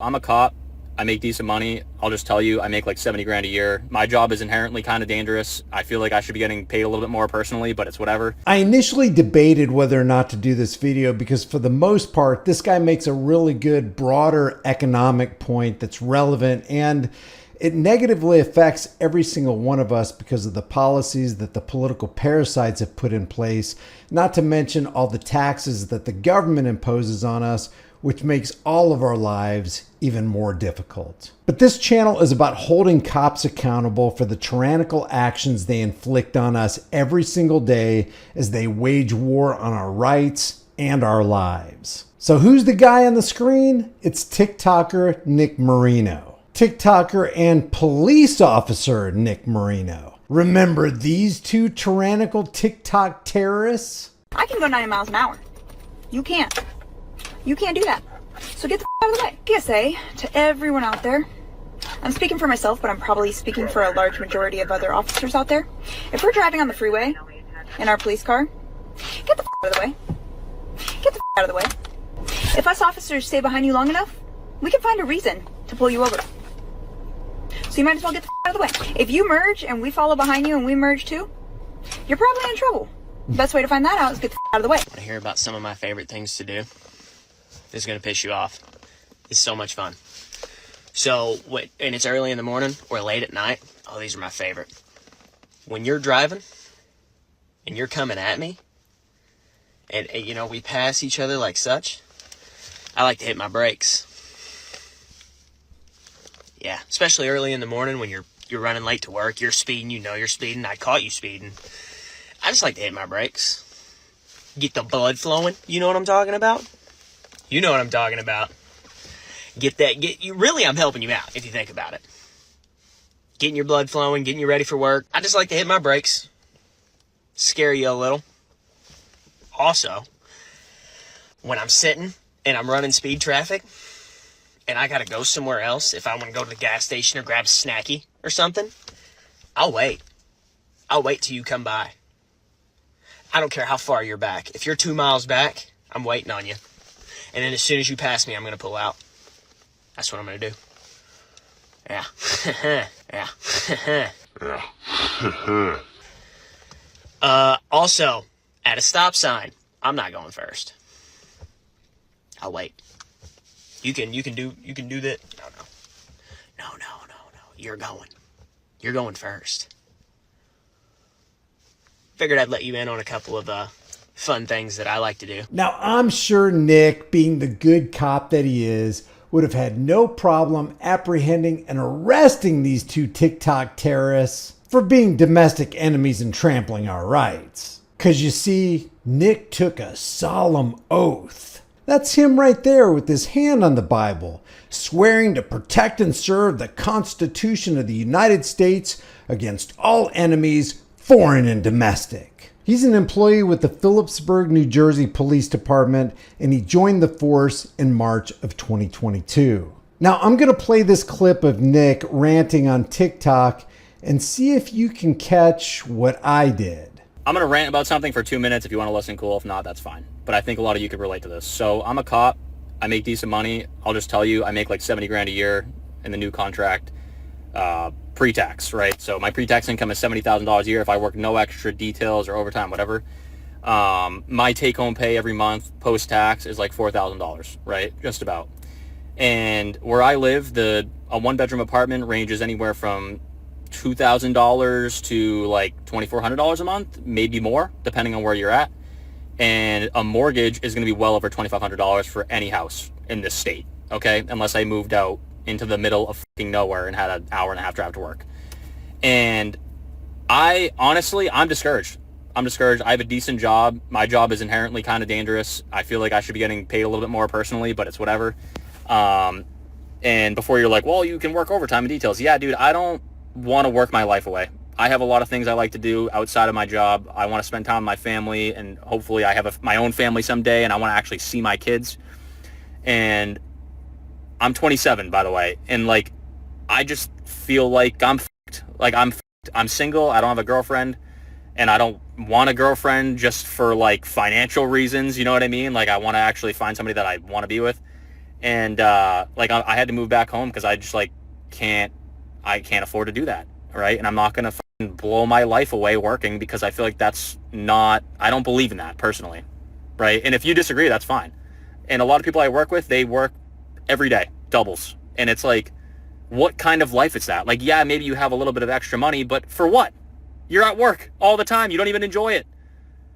I'm a cop. I make decent money. I'll just tell you, I make like 70 grand a year. My job is inherently kind of dangerous. I feel like I should be getting paid a little bit more personally, but it's whatever. I initially debated whether or not to do this video because for the most part, this guy makes a really good broader economic point that's relevant, and it negatively affects every single one of us because of the policies that the political parasites have put in place, not to mention all the taxes that the government imposes on us, which makes all of our lives even more difficult. But this channel is about holding cops accountable for the tyrannical actions they inflict on us every single day as they wage war on our rights and our lives. So who's the guy on the screen? It's TikToker Nick Marino. TikToker and police officer Nick Marino. Remember these two tyrannical TikTok terrorists? I can go 90 miles an hour. You can't. You can't do that. So get the out of the way. PSA to everyone out there. I'm speaking for myself, but I'm probably speaking for a large majority of other officers out there. If we're driving on the freeway in our police car, get the out of the way. Get the out of the way. If us officers stay behind you long enough, we can find a reason to pull you over. So you might as well get the out of the way. If you merge and we follow behind you and we merge too, you're probably in trouble. The best way to find that out is get the out of the way. I hear about some of my favorite things to do. This is going to piss you off. It's so much fun. So, and it's early in the morning or late at night. Oh, these are my favorite. When you're driving and you're coming at me and you know, we pass each other like such, I like to hit my brakes. Yeah, especially early in the morning when you're running late to work, you're speeding, you know you're speeding, I caught you speeding. I just like to hit my brakes. Get the blood flowing, you know what I'm talking about? You know what I'm talking about. Really, I'm helping you out if you think about it. Getting your blood flowing, getting you ready for work. I just like to hit my brakes. Scare you a little. Also, when I'm sitting and I'm running speed traffic and I gotta go somewhere else, if I want to go to the gas station or grab a snacky or something, I'll wait. I'll wait till you come by. I don't care how far you're back. If you're 2 miles back, I'm waiting on you. And then as soon as you pass me, I'm going to pull out. That's what I'm going to do. Yeah. Yeah. Also, at a stop sign, I'm not going first. I'll wait. You can do that. No. You're going first. Figured I'd let you in on a couple of fun things that I like to do. Now, I'm sure Nick, being the good cop that he is, would have had no problem apprehending and arresting these two TikTok terrorists for being domestic enemies and trampling our rights. Because you see, Nick took a solemn oath. That's him right there with his hand on the Bible, swearing to protect and serve the Constitution of the United States against all enemies, foreign and domestic. He's an employee with the Phillipsburg, New Jersey Police Department, and he joined the force in March of 2022. Now, I'm going to play this clip of Nick ranting on TikTok and see if you can catch what I did. I'm going to rant about something for 2 minutes. If you want to listen, cool. If not, that's fine. But I think a lot of you could relate to this. So I'm a cop. I make decent money. I'll just tell you, I make like 70 grand a year in the new contract. Pre-tax, right? So my pre-tax income is $70,000 a year if I work no extra details or overtime, whatever. My take-home pay every month post-tax is like $4,000, right? Just about. And where I live, a one-bedroom apartment ranges anywhere from $2,000 to like $2,400 a month, maybe more, depending on where you're at. And a mortgage is going to be well over $2,500 for any house in this state, okay? Unless I moved out into the middle of fucking nowhere and had an hour and a half drive to work. And I'm discouraged. I have a decent job. My job is inherently kind of dangerous. I feel like I should be getting paid a little bit more personally, but it's whatever. And before you're like, well, you can work overtime and details. Yeah, dude, I don't want to work my life away. I have a lot of things I like to do outside of my job. I want to spend time with my family, and hopefully I have my own family someday, and I want to actually see my kids. And I'm 27, by the way, and like, I just feel like I'm f***ed. Like, I'm single, I don't have a girlfriend, and I don't want a girlfriend just for like financial reasons, you know what I mean? Like, I want to actually find somebody that I want to be with. And like I had to move back home because I just like can't afford to do that, right? And I'm not gonna fucking blow my life away working because I feel like that's not, I don't believe in that personally, right? And if you disagree, that's fine. And a lot of people I work with, they work every day, doubles, and it's like, what kind of life is that? Like, yeah, maybe you have a little bit of extra money, but for what? You're at work all the time. You don't even enjoy it.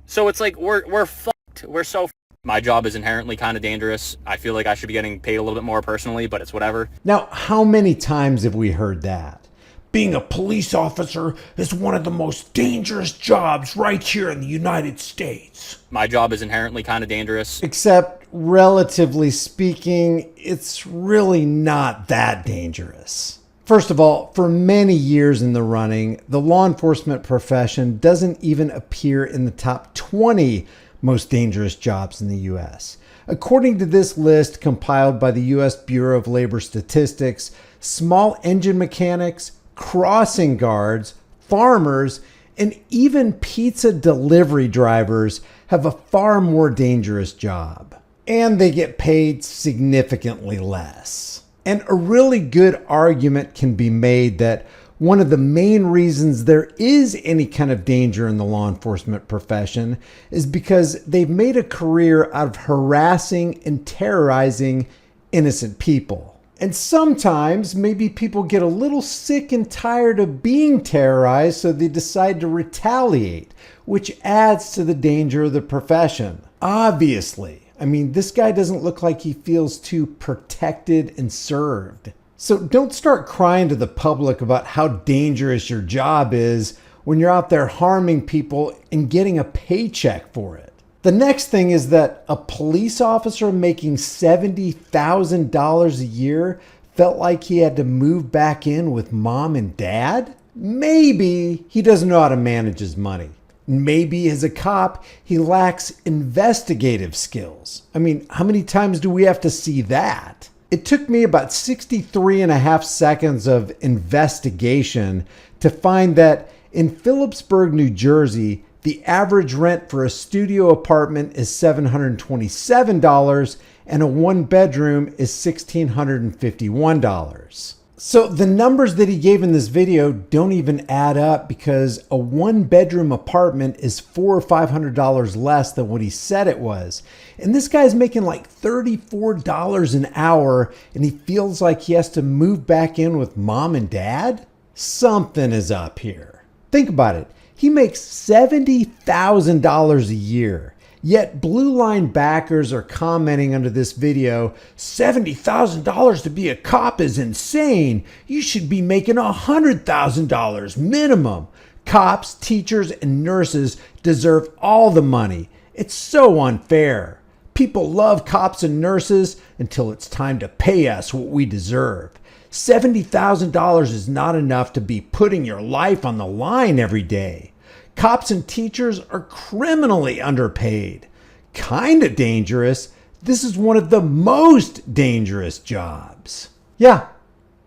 So it's like we're fucked. We're so fucked. My job is inherently kind of dangerous. I feel like I should be getting paid a little bit more personally, but it's whatever. Now, how many times have we heard that? Being a police officer is one of the most dangerous jobs right here in the United States. My job is inherently kind of dangerous. Except, relatively speaking, it's really not that dangerous. First of all, for many years in the running, the law enforcement profession doesn't even appear in the top 20 most dangerous jobs in the U.S. According to this list compiled by the U.S. Bureau of Labor Statistics, small engine mechanics, crossing guards, farmers, and even pizza delivery drivers have a far more dangerous job. And they get paid significantly less. And a really good argument can be made that one of the main reasons there is any kind of danger in the law enforcement profession is because they've made a career out of harassing and terrorizing innocent people. And sometimes maybe people get a little sick and tired of being terrorized, so they decide to retaliate, which adds to the danger of the profession. Obviously, I mean, this guy doesn't look like he feels too protected and served. So don't start crying to the public about how dangerous your job is when you're out there harming people and getting a paycheck for it. The next thing is that a police officer making $70,000 a year felt like he had to move back in with mom and dad? Maybe he doesn't know how to manage his money. Maybe as a cop, he lacks investigative skills. I mean, how many times do we have to see that? It took me about 63 and a half seconds of investigation to find that in Phillipsburg, New Jersey, the average rent for a studio apartment is $727 and a one bedroom is $1,651. So the numbers that he gave in this video don't even add up because a one bedroom apartment is $400 or $500 less than what he said it was. And this guy's making like $34 an hour and he feels like he has to move back in with mom and dad? Something is up here. Think about it. He makes $70,000 a year. Yet Blue Line backers are commenting under this video, $70,000 to be a cop is insane. You should be making $100,000 minimum. Cops, teachers, and nurses deserve all the money. It's so unfair. People love cops and nurses until it's time to pay us what we deserve. $70,000 is not enough to be putting your life on the line every day. Cops and teachers are criminally underpaid. Kinda dangerous. This is one of the most dangerous jobs. Yeah,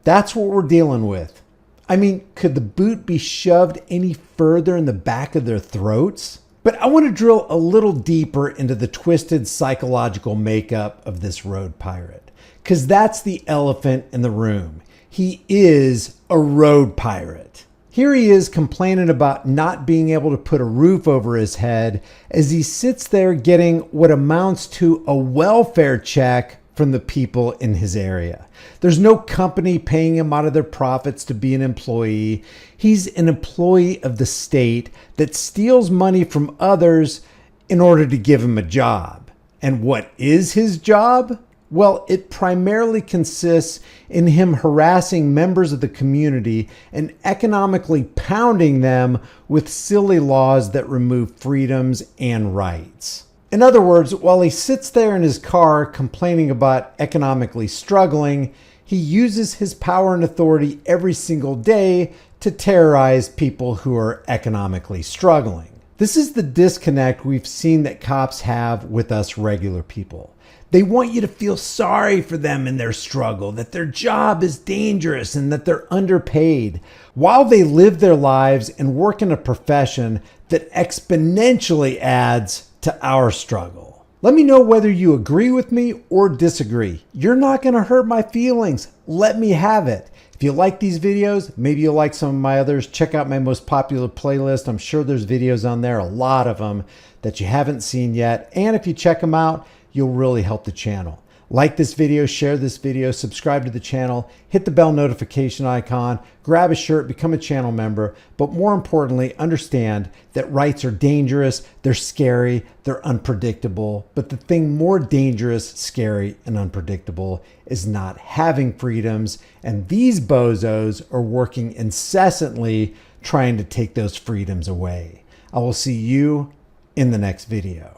that's what we're dealing with. I mean, could the boot be shoved any further in the back of their throats? But I want to drill a little deeper into the twisted psychological makeup of this road pirate, because that's the elephant in the room. He is a road pirate. Here he is complaining about not being able to put a roof over his head as he sits there getting what amounts to a welfare check from the people in his area. There's no company paying him out of their profits to be an employee. He's an employee of the state that steals money from others in order to give him a job. And what is his job? Well, it primarily consists in him harassing members of the community and economically pounding them with silly laws that remove freedoms and rights. In other words, while he sits there in his car complaining about economically struggling, he uses his power and authority every single day to terrorize people who are economically struggling. This is the disconnect we've seen that cops have with us regular people. They want you to feel sorry for them in their struggle, that their job is dangerous and that they're underpaid, while they live their lives and work in a profession that exponentially adds to our struggle. Let me know whether you agree with me or disagree. You're not going to hurt my feelings. Let me have it. If you like these videos, maybe you'll like some of my others. Check out my most popular playlist. I'm sure there's videos on there, a lot of them that you haven't seen yet. And if you check them out, you'll really help the channel. Like this video, share this video, subscribe to the channel, hit the bell notification icon, grab a shirt, become a channel member. But more importantly, understand that rights are dangerous, they're scary, they're unpredictable. But the thing more dangerous, scary, and unpredictable is not having freedoms. And these bozos are working incessantly trying to take those freedoms away. I will see you in the next video.